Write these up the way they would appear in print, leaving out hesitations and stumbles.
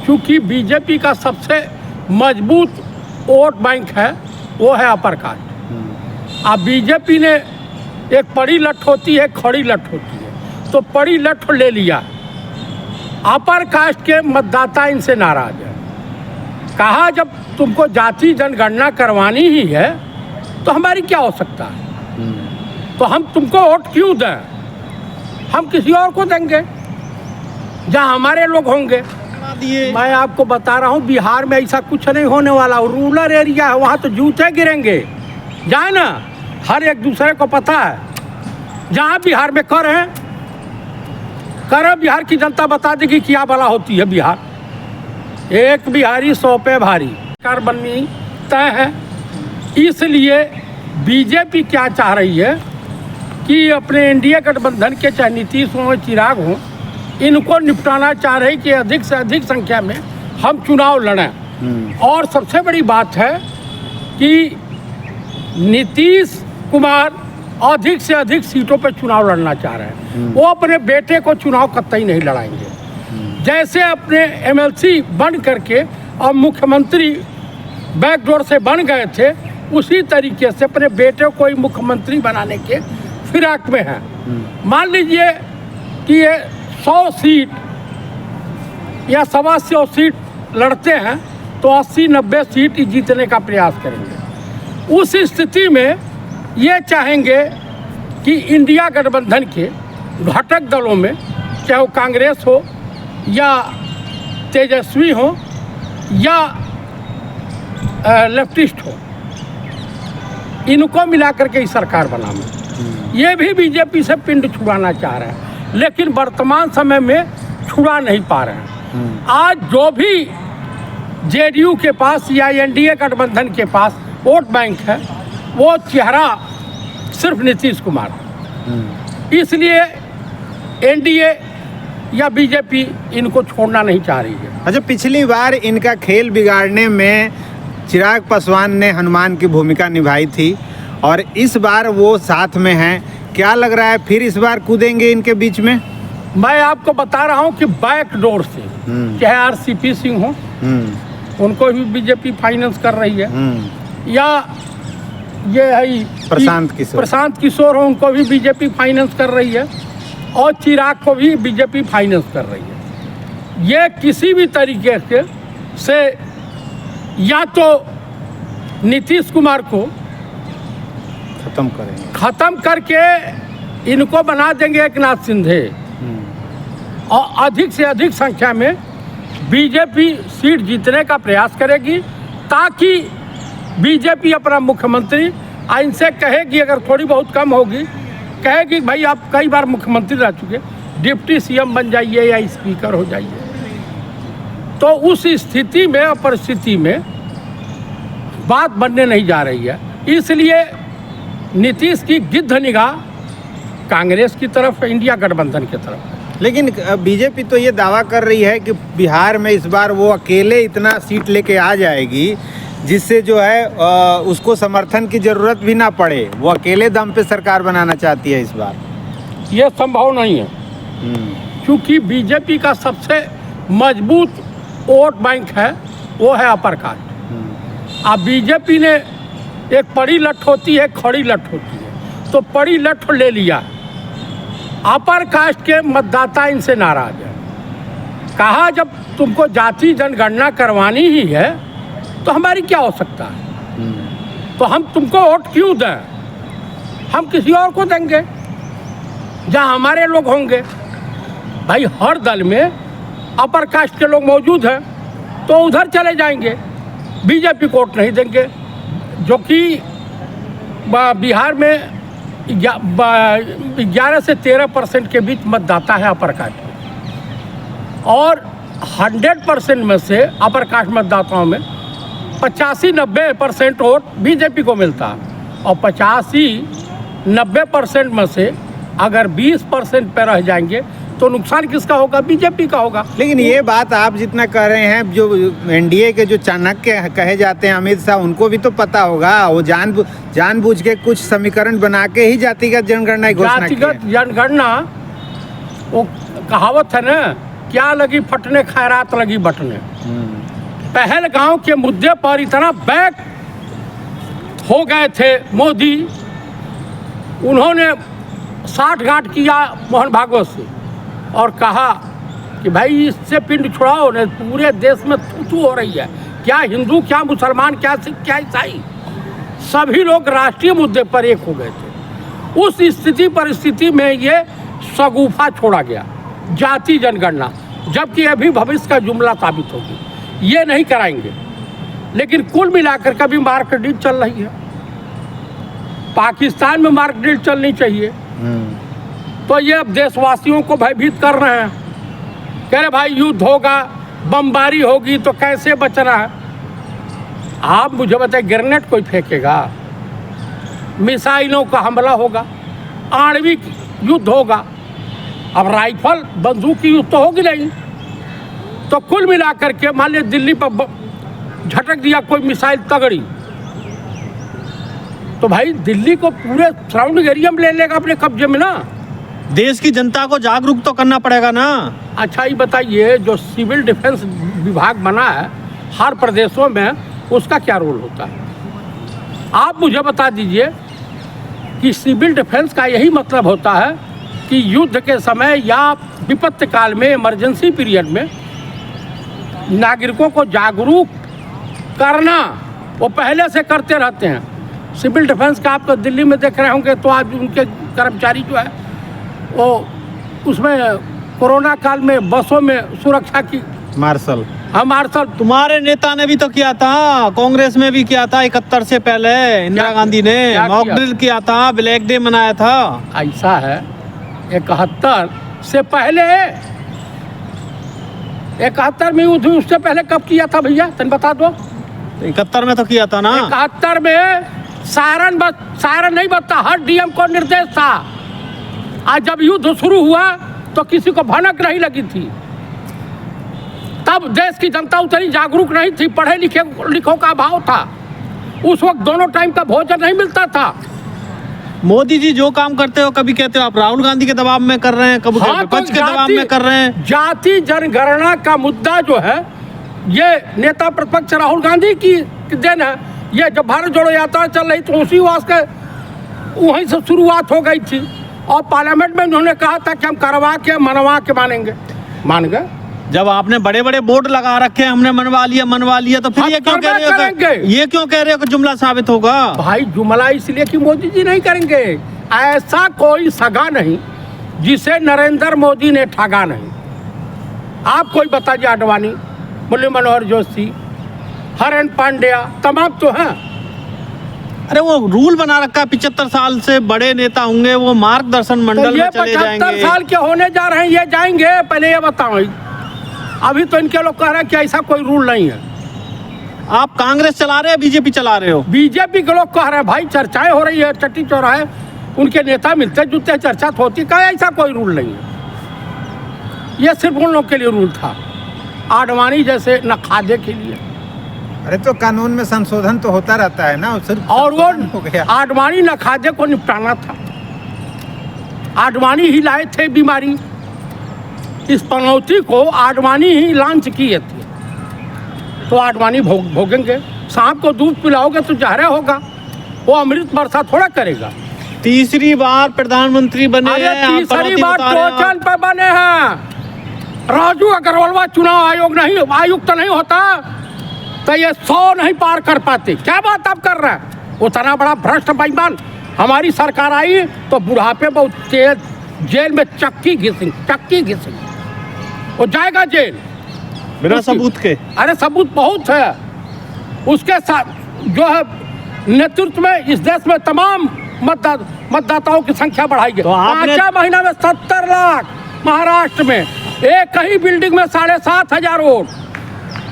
क्योंकि बीजेपी का सबसे मजबूत वोट बैंक है वो है अपर कास्ट। अब बीजेपी ने एक पड़ी लठ होती है, खड़ी लठ होती है, तो पड़ी लठ ले लिया। अपर कास्ट के मतदाता इनसे नाराज है। कहा जब तुमको जाति जनगणना करवानी ही है तो हमारी क्या हो सकता है, तो हम तुमको वोट क्यों दें, हम किसी और को देंगे जहां हमारे लोग होंगे। मैं आपको बता रहा हूं बिहार में ऐसा कुछ नहीं होने वाला। रूरल एरिया है, वहां तो जूते गिरेंगे, जाए ना, हर एक दूसरे को पता है। जहां बिहार में कर है कर, बिहार की जनता बता देगी क्या भला होती है बिहार। एक बिहारी 100 पे भारी सरकार बननी तय है। इसलिए बीजेपी क्या चाह रही है कि अपने एनडीए गठबंधन के चाहे नीतीश हों चिराग हों, इनको निपटाना चाह रही कि अधिक से अधिक संख्या में हम चुनाव लड़ें। और सबसे बड़ी बात है कि नीतीश कुमार अधिक से अधिक सीटों पर चुनाव लड़ना चाह रहे हैं। वो अपने बेटे को चुनाव कतई नहीं लड़ाएंगे। जैसे अपने एमएलसी बन करके और मुख्यमंत्री बैकडोर से बन गए थे, उसी तरीके से अपने बेटे को ही मुख्यमंत्री बनाने के फिराक में है। मान लीजिए कि ये 100 सीट या 125 सीट लड़ते हैं तो 80-90 सीट जीतने का प्रयास करेंगे। उस स्थिति में ये चाहेंगे कि इंडिया गठबंधन के घटक दलों में, चाहे वो कांग्रेस हो या तेजस्वी हो या लेफ्टिस्ट हो, इनको मिलाकर के ही सरकार बनाना। ये भी बीजेपी से पिंड छुड़ाना चाह रहे हैं, लेकिन वर्तमान समय में छुड़ा नहीं पा रहे हैं। आज जो भी जेडीयू के पास या एनडीए गठबंधन के पास वोट बैंक है, वो चेहरा सिर्फ नीतीश कुमार। इसलिए एनडीए या बीजेपी इनको छोड़ना नहीं चाह रही है। अच्छा, पिछली बार इनका खेल बिगाड़ने में चिराग पासवान ने हनुमान की भूमिका निभाई थी और इस बार वो साथ में हैं। क्या लग रहा है फिर इस बार कूदेंगे इनके बीच में? मैं आपको बता रहा हूं कि बैक डोर से, चाहे आरसीपी सिंह हो, उनको भी बीजेपी फाइनेंस कर रही है, या ये है प्रशांत किशोर हो, उनको भी बीजेपी फाइनेंस कर रही है, और चिराग को भी बीजेपी फाइनेंस कर रही है। ये किसी भी तरीके से या तो नीतीश कुमार को खत्म करके इनको बना देंगे एक नाथ शिंदे, और अधिक से अधिक संख्या में बीजेपी सीट जीतने का प्रयास करेगी, ताकि बीजेपी अपना मुख्यमंत्री इनसे कहेगी, अगर थोड़ी बहुत कम होगी, कहेगी भाई आप कई बार मुख्यमंत्री रह चुके, डिप्टी सीएम बन जाइए या स्पीकर हो जाइए। तो उस स्थिति में और परिस्थिति में बात बनने नहीं जा रही है। इसलिए नीतीश की गिद्ध निगाह कांग्रेस की तरफ, इंडिया गठबंधन की तरफ। लेकिन बीजेपी तो ये दावा कर रही है कि बिहार में इस बार वो अकेले इतना सीट लेके आ जाएगी जिससे जो है उसको समर्थन की ज़रूरत भी ना पड़े। वो अकेले दम पे सरकार बनाना चाहती है इस बार। ये संभव नहीं है, क्योंकि बीजेपी का सबसे मजबूत वोट बैंक है वो है अपर कास्ट। अब बीजेपी ने एक पड़ी लठ होती है, खड़ी लठ होती है, तो पड़ी लठ ले लिया। अपर कास्ट के मतदाता इनसे नाराज है। कहा जब तुमको जाति जनगणना करवानी ही है तो हमारी क्या हो सकता है, तो हम तुमको वोट क्यों दें, हम किसी और को देंगे जहां हमारे लोग होंगे। भाई हर दल में अपर कास्ट के लोग मौजूद हैं, तो उधर चले जाएंगे, बीजेपी को वोट नहीं देंगे। जो कि बिहार में 11 से 13% के बीच मतदाता है अपर कास्ट, और 100% में से अपर कास्ट मतदाताओं में 85-90% वोट बीजेपी को मिलता है, और 85-90% में से अगर 20% पे रह जाएंगे तो नुकसान किसका होगा, बीजेपी का होगा। लेकिन ये बात आप जितना कह रहे हैं, जो एनडीए के जो चाणक्य कहे जाते हैं अमित शाह, उनको भी तो पता होगा। वो जानबूझ के कुछ समीकरण बना के ही जातिगत जनगणना की घोषणा की है। जातिगत जनगणना, वो कहावत है ना क्या लगी फटने, खैरात लगी बटने। पहलगांव के मुद्दे पर इतना बैक हो गए थे मोदी, उन्होंने साठगांठ किया मोहन भागवत से और कहा कि भाई इससे पिंड छुड़ाओ, ने पूरे देश में थू हो रही है। क्या हिंदू, क्या मुसलमान, क्या सिख, क्या ईसाई, सभी लोग राष्ट्रीय मुद्दे पर एक हो गए थे। उस स्थिति परिस्थिति में ये शगुफा छोड़ा गया, जाति जनगणना, जबकि अभी भविष्य का जुमला साबित होगी। ये नहीं कराएंगे, लेकिन कुल मिलाकर कभी मार्क डील चल रही है। पाकिस्तान में मार्क डील चलनी चाहिए, तो ये अब देशवासियों को भयभीत कर रहे हैं। कह रहे भाई युद्ध होगा, बमबारी होगी तो कैसे बचना है। आप मुझे बताइए, ग्रेनेड कोई फेंकेगा, मिसाइलों का हमला होगा, आणविक युद्ध होगा, अब राइफल बंदूक की युद्ध तो होगी नहीं। तो कुल मिलाकर के मान लीजिए दिल्ली पर झटक दिया कोई मिसाइल तगड़ी, तो भाई दिल्ली को पूरे सराउंडिंग एरिया में ले लेगा अपने कब्जे में ना। देश की जनता को जागरूक तो करना पड़ेगा ना। अच्छा ये बताइए, जो सिविल डिफेंस विभाग बना है हर प्रदेशों में, उसका क्या रोल होता है? आप मुझे बता दीजिए कि सिविल डिफेंस का यही मतलब होता है कि युद्ध के समय या विपत्ति काल में, इमरजेंसी पीरियड में नागरिकों को जागरूक करना, वो पहले से करते रहते हैं। सिविल डिफेंस का आप तो दिल्ली में देख रहे होंगे, तो आज उनके कर्मचारी जो है वो उसमें कोरोना काल में बसों में सुरक्षा की मार्शल, मार्शल। तुम्हारे नेता ने भी तो किया था, कांग्रेस में भी किया था 71 से पहले। इंदिरा गांधी ने मॉक ड्रिल किया था, ब्लैक डे मनाया था। ऐसा है, 71 से पहले, 71 में युद्ध, उससे पहले कब किया था भैया, तुम बता दो। 71 में तो किया था ना। 71 में सारन नहीं बचता, हर डीएम को निर्देश था। आज जब युद्ध शुरू हुआ तो किसी को भनक नहीं लगी थी, तब देश की जनता उतनी जागरूक नहीं थी, पढ़े लिखों का अभाव था, उस वक्त दोनों टाइम का भोजन नहीं मिलता था। मोदी जी जो काम करते हो, कभी कहते हो आप राहुल गांधी के दबाव में कर रहे हैं, कभी विपक्ष के दबाव में कर रहे हैं। जाति जनगणना का मुद्दा जो है, ये नेता प्रतिपक्ष राहुल गांधी की देन है। ये जब भारत जोड़ो यात्रा चल रही तो उसी वास्ते वहीं से शुरुआत हो गई थी, और पार्लियामेंट में उन्होंने कहा था कि हम करवा के मनवा के मानेंगे, मान गए। जब आपने बड़े बड़े बोर्ड लगा रखे हैं, हमने मनवा लिया, तो फिर ये क्यों कह रहे हो कि जुमला साबित होगा? भाई जुमला इसलिए कि मोदी जी नहीं करेंगे। ऐसा कोई सगा नहीं जिसे नरेंद्र मोदी ने ठगा नहीं। आप कोई बताइए, आडवाणी, मुरली मनोहर जोशी, हरेन पांड्या, तमाम तो हैं। अरे वो रूल बना रखा है, 75 साल से बड़े नेता होंगे, वो मार्गदर्शन मंडल में चले जाएंगे। 75 साल के होने जा रहे हैं, ये जाएंगे। पहले ये बताओ, अभी तो इनके लोग कह रहे हैं कि ऐसा कोई रूल नहीं है। आप कांग्रेस चला रहे हैं, बीजेपी चला रहे हो? बीजेपी के लोग कह रहे हैं भाई, चर्चाएं हो रही है, चट्टी चौराहे उनके नेता मिलते जुलते, चर्चा तो होती, कहा ऐसा कोई रूल नहीं है। ये सिर्फ उन लोग के लिए रूल था, आडवाणी जैसे नखादे के लिए। अरे तो कानून में संशोधन तो होता रहता है ना, सिर्फ और वो हो गया। आडवाणी नखादे को निपटाना था, आडवाणी ही लाए थे बीमारी, इस पनौती को आडवाणी ही लॉन्च किए थे, तो आडवाणी भोगेंगे। सांप को दूध पिलाओगे तो जहर होगा, वो अमृत वर्षा थोड़ा करेगा। तीसरी बार प्रधानमंत्री बने हैं, तीसरी बार टोचन पे बने हैं। राजू अग्रवाल चुनाव आयुक्त नहीं होता तो ये 100 नहीं पार कर पाते। क्या बात आप कर रहे हैं? उतना बड़ा भ्रष्ट बेईमान। हमारी सरकार आई तो बुढ़ापे बहुत तेज, जेल में चक्की घिसेंगे, वो जाएगा जेल बिना सबूत के। अरे सबूत बहुत है उसके साथ, जो है नेतृत्व में इस देश में तमाम मतदाताओं की संख्या बढ़ाई गई। तो 5 महीना में 70 लाख, महाराष्ट्र में एक ही बिल्डिंग में 7,500 वोट,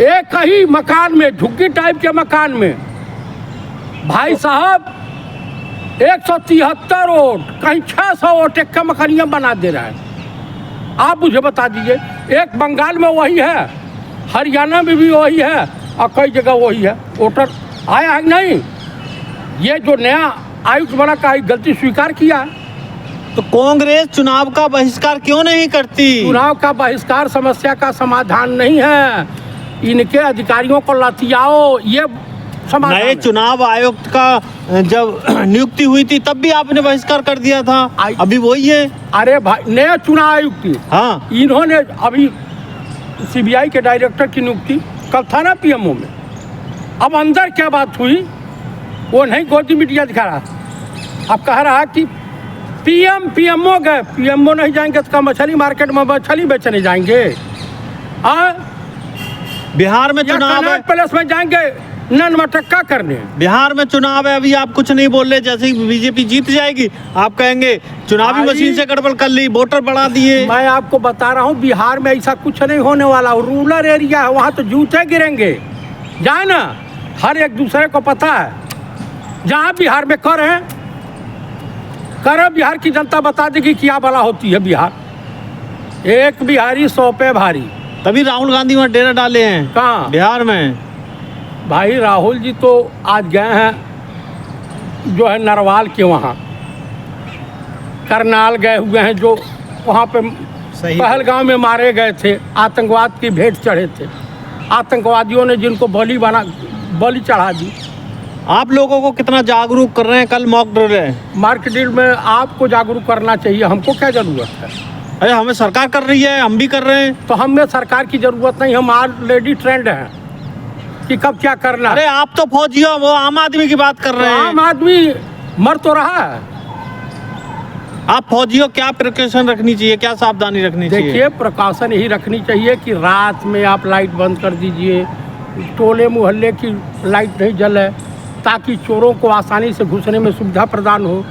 एक ही मकान में, झुग्गी टाइप के मकान में भाई साहब 173 वोट, कहीं 600 वोट एक का मकानिया बना दे रहा है। आप मुझे बता दीजिए, एक बंगाल में वही है, हरियाणा में भी वही है, और कई जगह वही है। वोटर आया है नहीं? ये जो नया आयुक्त बना का गलती स्वीकार किया, तो कांग्रेस चुनाव का बहिष्कार क्यों नहीं करती? चुनाव का बहिष्कार समस्या का समाधान नहीं है। इनके अधिकारियों को लतियाओ, ये समाधान नए है। चुनाव आयुक्त का जब नियुक्ति हुई थी तब भी आपने बहिष्कार कर दिया था, अभी वही है। अरे भाई, नए चुनाव आयुक्त की हाँ, इन्होंने अभी सीबीआई के डायरेक्टर की नियुक्ति कल था ना पीएमओ में। अब अंदर क्या बात हुई वो नहीं गोदी मीडिया दिखा रहा। अब कह रहा कि पीएमओ गए, पीएमओ नहीं जाएंगे तो क्या मछली मार्केट में मछली बेचने जाएंगे? बिहार में चुनाव है, प्लस में जाएंगे नन मटक्का करने। बिहार में चुनाव है, अभी आप कुछ नहीं बोल रहे। जैसे ही बीजेपी जीत जाएगी आप कहेंगे चुनावी मशीन से गड़बड़ कर ली, वोटर बढ़ा दिए। मैं आपको बता रहा हूँ बिहार में ऐसा कुछ नहीं होने वाला। रूरल एरिया है, वहाँ तो जूते गिरेंगे। जाए ना, हर एक दूसरे को पता है। जहाँ बिहार में कर है करे, बिहार की जनता बता देगी क्या भला होती है बिहार। एक बिहारी 100 पे भारी। तभी राहुल गांधी वहाँ डेरा डाले हैं। कहाँ? बिहार में। भाई राहुल जी तो आज गए हैं जो है नरवाल के वहाँ, करनाल गए हुए हैं, जो वहाँ पे पहलगाम में मारे गए थे, आतंकवाद की भेंट चढ़े थे। आतंकवादियों ने जिनको बलि चढ़ा दी। आप लोगों को कितना जागरूक कर रहे हैं? कल मॉक ड्रिल है। मॉक ड्रिल में आपको जागरूक करना चाहिए, हमको क्या जरूरत है? अरे हमें सरकार कर रही है, हम भी कर रहे हैं। तो हमें सरकार की जरूरत नहीं, हम ऑलरेडी ट्रेंड हैं कि कब क्या करना। अरे आप तो फौजी हो, वो आम आदमी की बात कर रहे हैं। आम आदमी मर तो रहा है। आप फौजी हो, क्या प्रिकॉशन रखनी चाहिए, क्या सावधानी रखनी चाहिए? देखिए, प्रिकॉशन यही रखनी चाहिए कि रात में आप लाइट बंद कर दीजिए, टोले मोहल्ले की लाइट नहीं जले, ताकि चोरों को आसानी से घुसने में सुविधा प्रदान हो।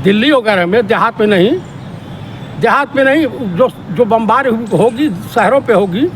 दिल्ली वगैरह में, देहात में नहीं, जो बमबारी होगी शहरों पे होगी,